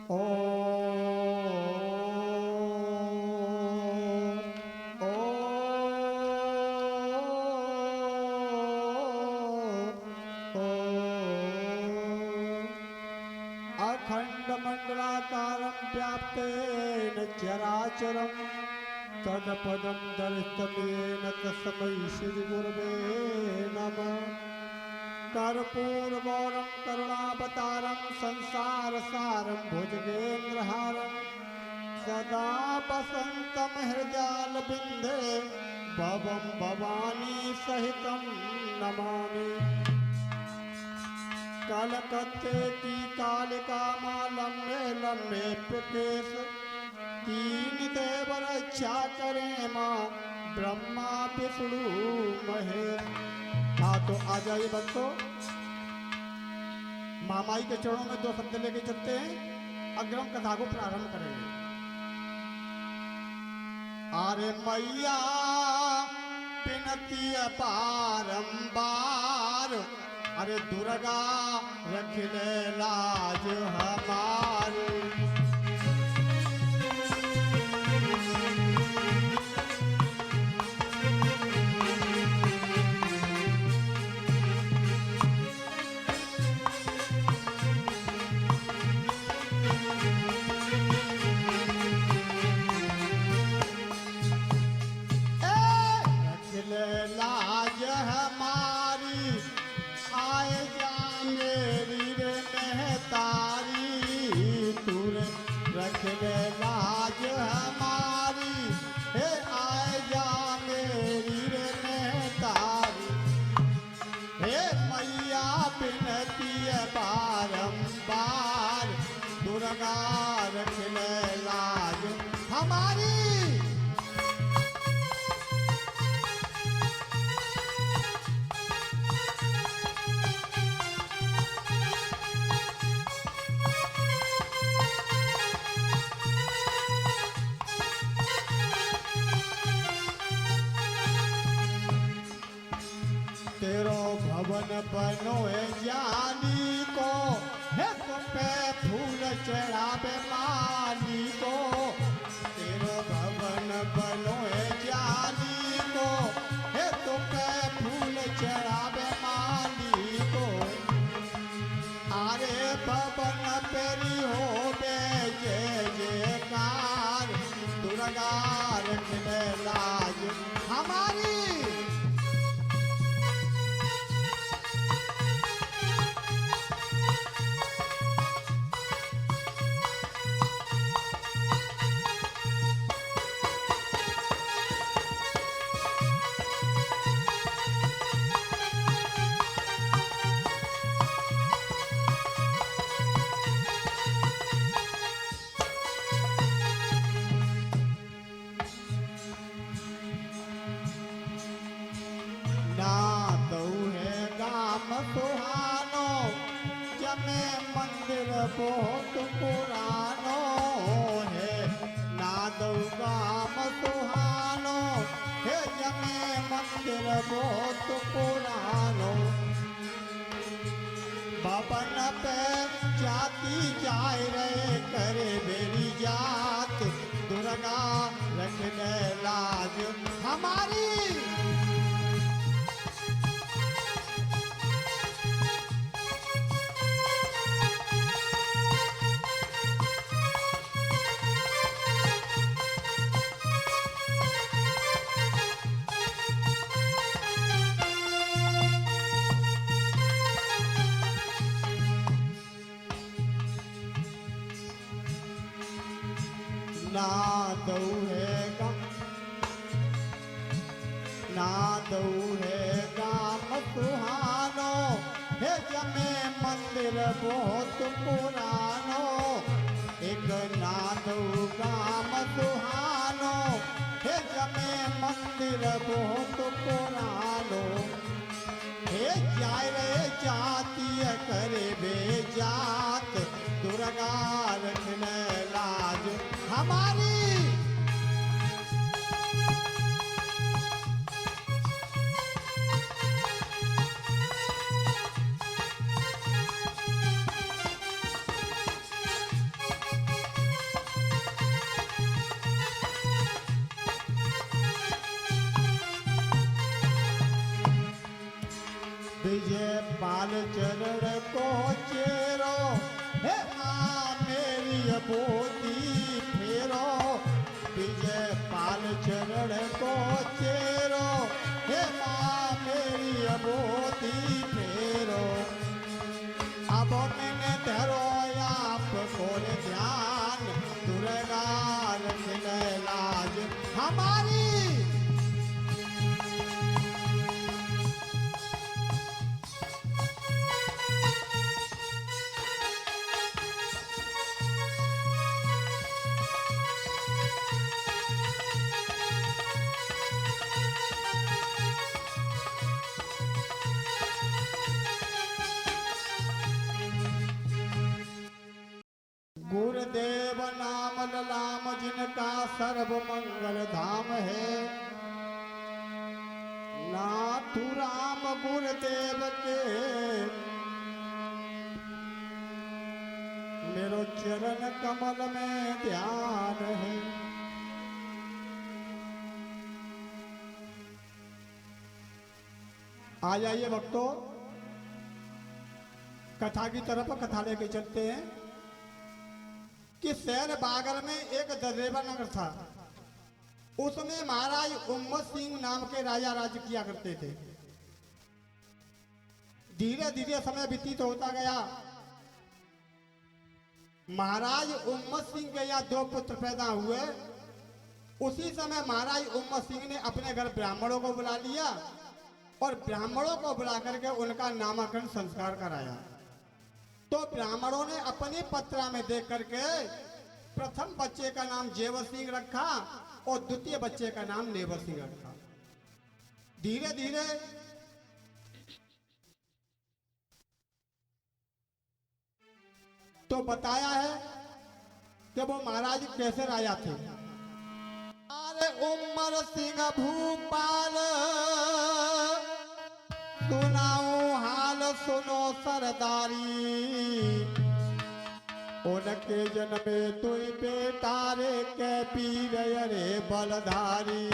ओ ओ अखण्डमण्डलाकारं व्याप्तेन चराचरं तत्पदं दर्शितमेन तस्मै श्रीगुरवे नमः। कर्पूरगौरं करुणावतारं संसारसारं भुजगेन्द्रहारं सदा वसन्तं हृदयालबिन्दे भवं भवानी सहितं नमामि। कलकत्ते की कालिका माँ लम्बे लम्बे प्रकेश तीन देवर रक्षा करें माँ ब्रह्मा विष्णु महेश। हाँ तो आ जाइए भक्तों, मामाई के चरणों में दो शब्द लेके चलते हैं, अग्रम कथा को प्रारंभ करेंगे। अरे मैया विनती बारंबार, अरे दुर्गा रख ले लाज हमारी। लाज हमारी आए जा मेरी रे महतारी, तूर रख ले लाज हमारी, हे आए जा मेरी रे महतारी। हे मैया विनती बारंबार, दुर्गा रख ले लाज हमारी। तेरो भवन बनो है ज्ञानी को, है तुम पे फूल चढ़ावे माली को। तेरो भवन बनो है ज्ञानी को, है तुम पे फूल चढ़ावे माली को। अरे भवन पेरी हो बे जय जयकार, दुर्गा रख ले लाज हमारी। सुहानो जमे मंदिर बहुत पुरानो है, नादौ गाम सुहानो है जमे मंदिर बहुत पुरानो। भवन पे जाती जाए रे करे मेरी जात, दुर्गा रख ले लाज हमारी। नादौ है गाम सुहानो है जमे मंदिर बहुत पुरानो। एक नादौ गाम सुहानो है जमे मंदिर बहुत पुरानो। हे जाय रे जाती करे बे जात, दुर्गा रख ले लाज हमारी। चरण को चेरो, हे माँ मेरी अबोती फेरो, विजय पाल चरण को चेरो, हे माँ मेरी अबोती फेरो। अब मैंने धरो आपको ध्यान, दुर्गा रखने लाज हमारी। गुरुदेव नाम ललाम जिनका सर्व मंगल धाम है, नाथु राम गुरुदेव के मेरो चरण कमल में ध्यान है। आ जाइए भक्तों, कथा की तरफ कथा लेके चलते हैं कि शहर बागल में एक दर्रेवा नगर था। उसमें महाराज उम्मत सिंह नाम के राजा राज्य किया करते थे। धीरे धीरे समय व्यतीत होता गया। महाराज उम्मत सिंह के यहाँ 2 पुत्र पैदा हुए। उसी समय महाराज उम्मत सिंह ने अपने घर ब्राह्मणों को बुला लिया और ब्राह्मणों को बुला करके उनका नामकरण संस्कार कराया। तो ब्राह्मणों ने अपनी पत्रा में देख करके प्रथम बच्चे का नाम जेवर सिंह रखा और द्वितीय बच्चे का नाम नेवर सिंह रखा। धीरे धीरे तो बताया है कि वो महाराज कैसे राजा थे। अरे उमर सिंह भूपाल सुनाओ हाल सुनो सरदारी, उनके जन्मे तुई बेटा रे के पीर रे बलधारी।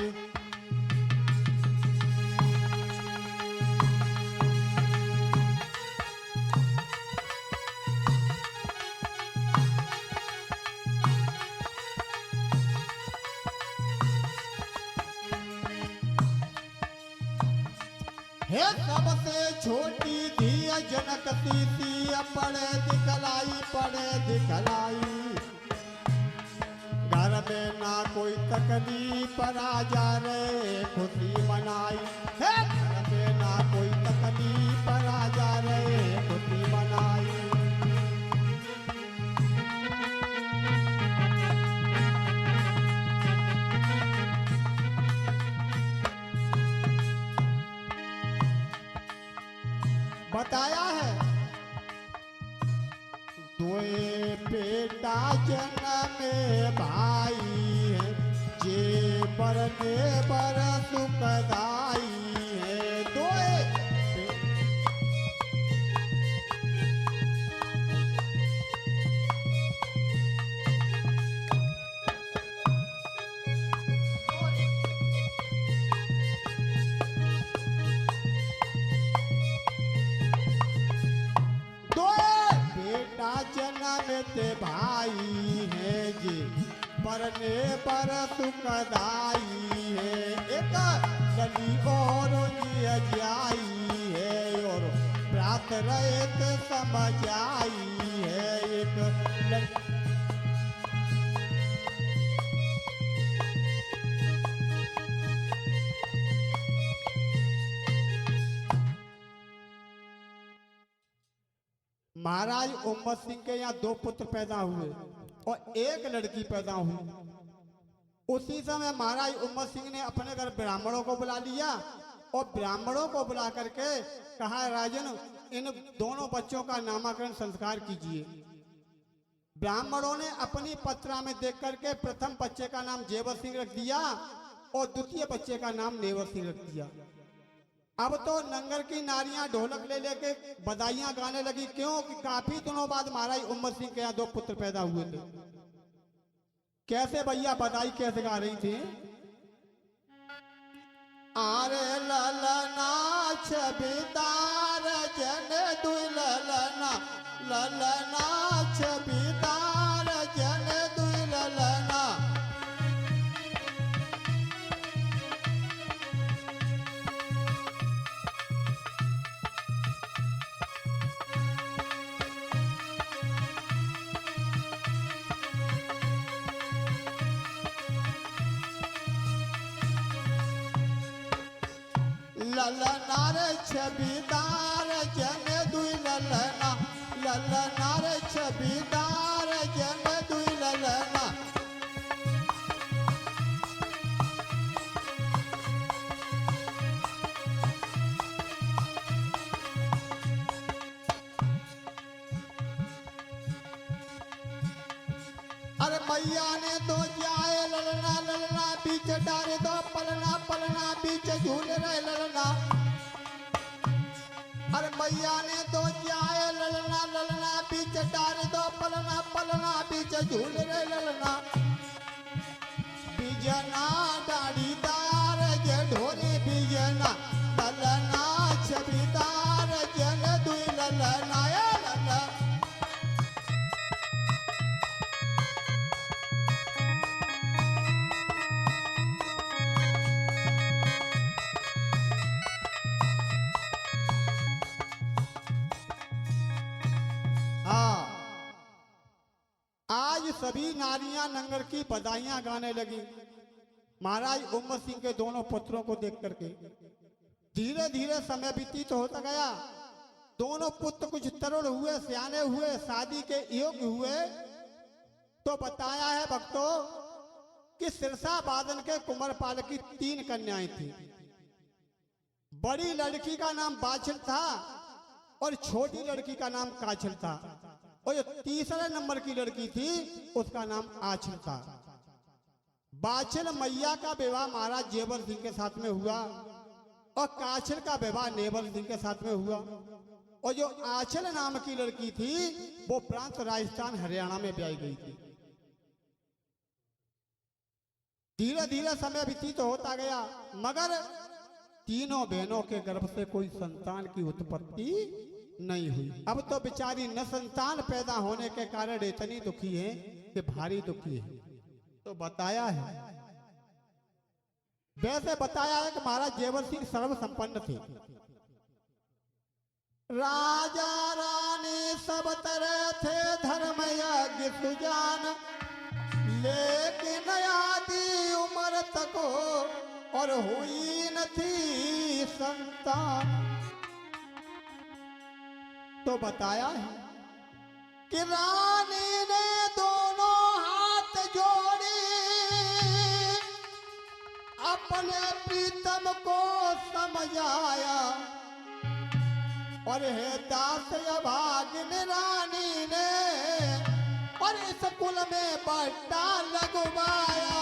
हे सबसे छोटी धी जनक सीती, पढ़े दिखलाई। घर में ना कोई तकलीफ, राजा रे खुशी मनाई। हे घर में ना कोई तकलीफ, राजा रे खुशी मनाई। बताया है दोए बेटा जन्मे भाई है, जे बरने बर सुखदाई है। दोए जन्मते भाई है, जे बरने पर सुखदाई है। एक गली और जाई है और प्रात रहित समझ आई है। एक महाराज उम्मत सिंह के यहाँ 2 पुत्र पैदा हुए और एक लड़की पैदा हुई। उसी समय महाराज उम्मत सिंह ने अपने घर ब्राह्मणों को बुला लिया और ब्राह्मणों को बुला करके कहा, राजन इन दोनों बच्चों का नामकरण संस्कार कीजिए। ब्राह्मणों ने अपनी पत्रा में देख करके प्रथम बच्चे का नाम जेवर सिंह रख दिया और द्वितीय बच्चे का नाम नेवर सिंह रख दिया। अब तो नंगर की नारियां ढोलक ले लेके बधाइयां गाने लगी। क्यों कि काफी दिनों बाद महाराज उम्मत सिंह के यहाँ 2 पुत्र पैदा हुए थे। कैसे भैया बधाई कैसे गा रही थी? आरे ललना छबिदार जन दुई ललना ललना छबिदार जन दुई ललना ललना रे छबिदार जन दुई ललना ललना रे छबिदार जन दुई ललना अरे मैया ने तो जाए ललना ललना बीच डारे दो पलना पलना बीच झूल रहे ललना अरे मैया ने तो जाए ललना ललना बीच डारे दो पलना पलना बीच झूल रहे ललना बीजना डाड़ीदार जे ढोरी बीजना ललना छबिदार जन दुई ललना ए ललना आज सभी नारियां नंगर की बधाइयां गाने लगी महाराज उम्मत सिंह के दोनों पुत्रों को देख करके। धीरे धीरे समय व्यतीत होता गया, दोनों पुत्र कुछ तरुण हुए, सियाने हुए, शादी के योग्य हुए। तो बताया है भक्तों कि सिरसा बादन के कुंवरपाल की 3 कन्याएं थी। बड़ी लड़की का नाम बाछल था और छोटी लड़की का नाम काछल था, और जो तीसरे नंबर की लड़की थी उसका नाम आछल था। बाछल मैया का विवाह महाराज जेवर सिंह के साथ में हुआ और काछल का विवाह नेवल सिंह के साथ में हुआ, और जो आंचल नाम की लड़की थी वो प्रांत राजस्थान हरियाणा में ब्याई गई थी। धीरे धीरे समय व्यतीत होता गया, मगर तीनों बहनों के गर्भ से कोई संतान की उत्पत्ति नहीं हुई। अब तो बेचारी न संतान पैदा होने के कारण इतनी दुखी है कि भारी दुखी है। तो बताया है, वैसे बताया है कि महाराज जेवर सिंह सर्व संपन्न थे, राजा रानी सब तरह थे, धर्म यज्ञ सुजान, लेकिन आदि उम्र तक और हुई न थी संतान। तो बताया है कि रानी ने दोनों हाथ जोड़ी, अपने प्रीतम को समझाया, और हे दास अभागिन रानी ने और इस कुल में बट्टा लगवाया।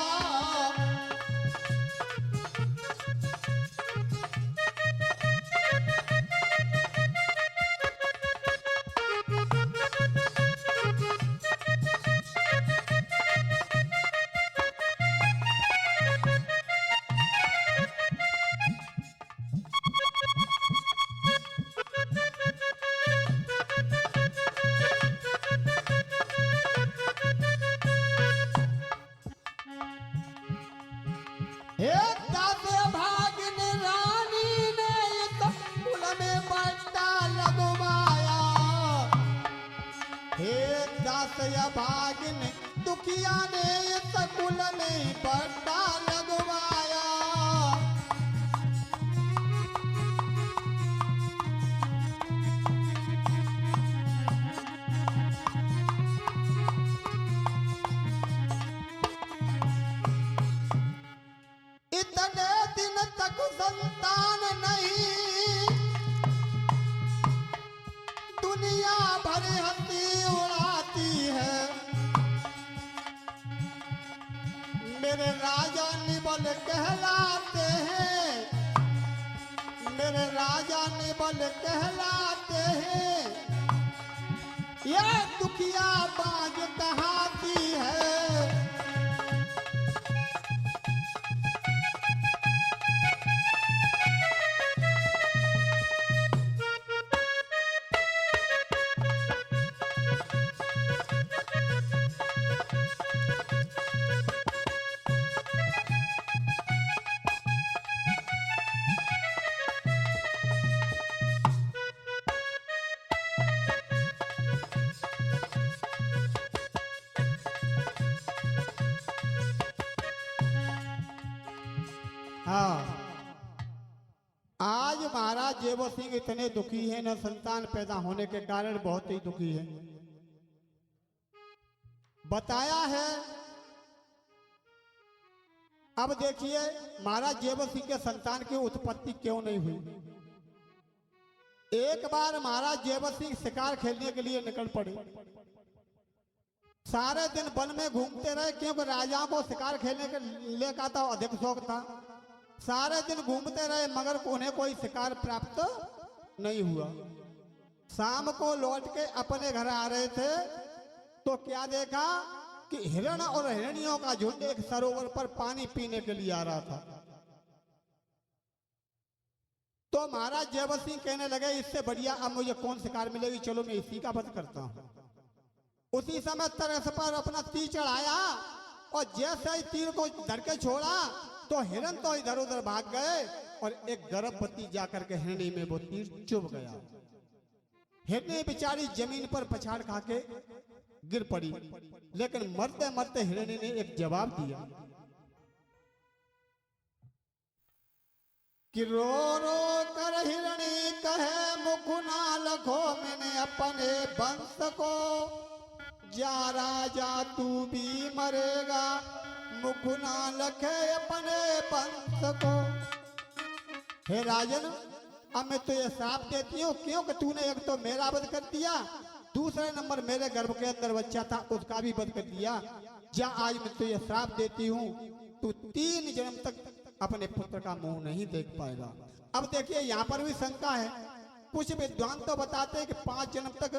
भागिन दुखिया ने सकुल में पट्टा लगवाया। इतने दिन तक संतान नहीं, दुनिया भर हंसी उड़ाती है। मेरे राजा निबल कहलाते हैं, मेरे राजा निबल कहलाते हैं, ये दुखिया बाज कहाती है। हाँ, आज महाराज जेवर सिंह इतने दुखी हैं, न संतान पैदा होने के कारण बहुत ही दुखी हैं। बताया है। अब देखिए महाराज जेवर सिंह के संतान की उत्पत्ति क्यों नहीं हुई। एक बार महाराज जेवर सिंह शिकार खेलने के लिए निकल पड़े। सारे दिन वन में घूमते रहे, क्योंकि राजाओं को शिकार खेलने के लिए का था अधिक शौक था। सारे दिन घूमते रहे मगर उन्हें कोई शिकार प्राप्त नहीं हुआ। शाम को लौट के अपने घर आ रहे थे तो क्या देखा कि हिरण और हिरणियों का झुंड एक सरोवर पर पानी पीने के लिए आ रहा था। तो महाराज जेवर सिंह कहने लगे इससे बढ़िया अब मुझे कौन शिकार मिलेगी, चलो मैं इसी का वध करता हूं। उसी समय तरस पर अपना तीर चढ़ाया और जैसे ही तीर को धर के छोड़ा तो हिरण तो इधर उधर भाग गए और एक गर्भवती जाकर के हिरणी में वो तीर चुभ गया। हिरणी बेचारी जमीन पर पछाड़ खा के गिर पड़ी, लेकिन मरते मरते हिरणी ने एक जवाब दिया कि रो रो कर हिरणी कहे मुख ना लखो मैंने अपने वंश को, जा राजा तू भी मरेगा मुख ना लखे अपने वंश को। हे राजन, अब मैं तुझे श्राप देती हूँ, क्योंकि तूने एक तो मेरा वध कर दिया, दूसरे नंबर मेरे गर्भ के अंदर बच्चा था उसका भी वध कर दिया। जा आज मैं तुझे श्राप देती हूँ, तू 3 जन्म तक अपने पुत्र का मुंह नहीं देख पाएगा। अब देखिए यहाँ पर भी शंका है। कुछ विद्वान तो बताते हैं कि 5 जन्म तक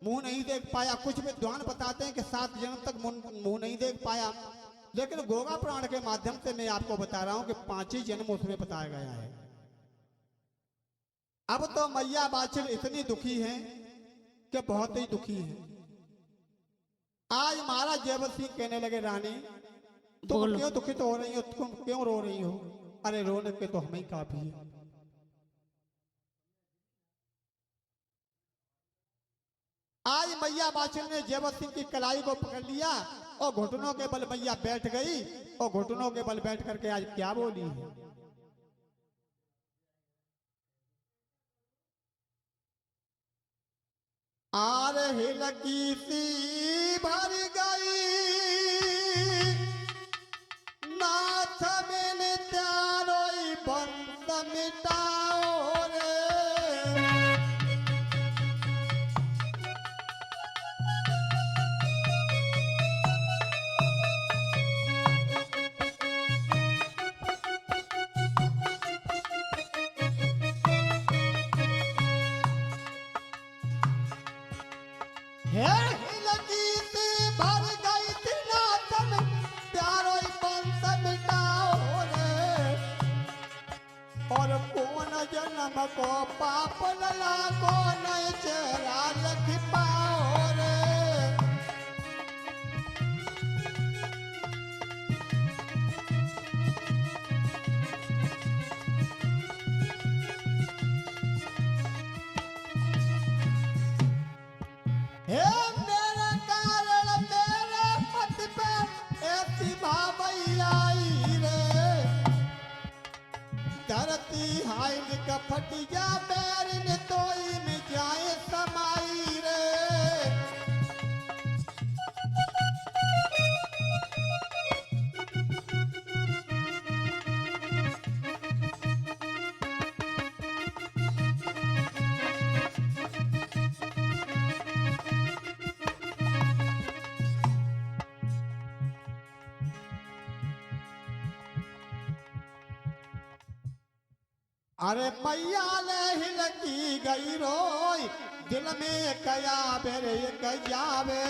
मुंह नहीं देख पाया, कुछ विद्वान बताते हैं कि 7 जन्म तक मुंह नहीं देख पाया, लेकिन गोगा पुराण के माध्यम से मैं आपको बता रहा हूं कि 5 ही जन्म उसमें बताया गया है। अब तो मैया बाछिल इतनी दुखी हैं कि बहुत ही दुखी है। आज महाराज जेवर सिंह कहने लगे रानी तुम क्यों दुखित हो रही हो, तुम क्यों रो रही हो? अरे रोने के तो हमें काफी है। आज मैया बाछिल ने जेवर सिंह की कलाई को पकड़ लिया और घुटनों के बल मैया बैठ गई और घुटनों के बल बैठ करके आज क्या बोली है? आ रही लगी सी भर गई नाथ मैंने त्यारोई बंद मिटाओ रे। जन्म को पाप लला को नए चेहरा लख पाओ रे। हे मेरे कारण मेरे पति पे ऐसी भावैया आई रे। धरती हाय का फटिया पैर ने तोई में जाए समाई रे। अरे मैया ले हिलकी गई रोई दिल में कया बेरे कयावे।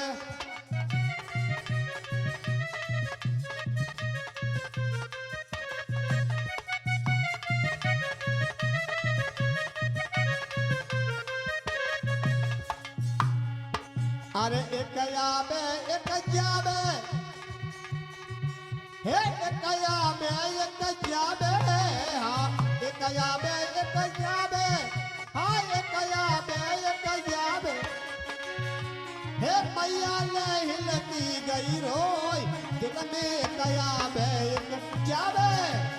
अरे एक आवे एक जावे, हे एक आवे एक जावे, हाँ एक आवे एक जावे, हाँ एक आवे एक जावे। हे मैया ले हिलकी गई रोई दिल में एक आवे एक जावे।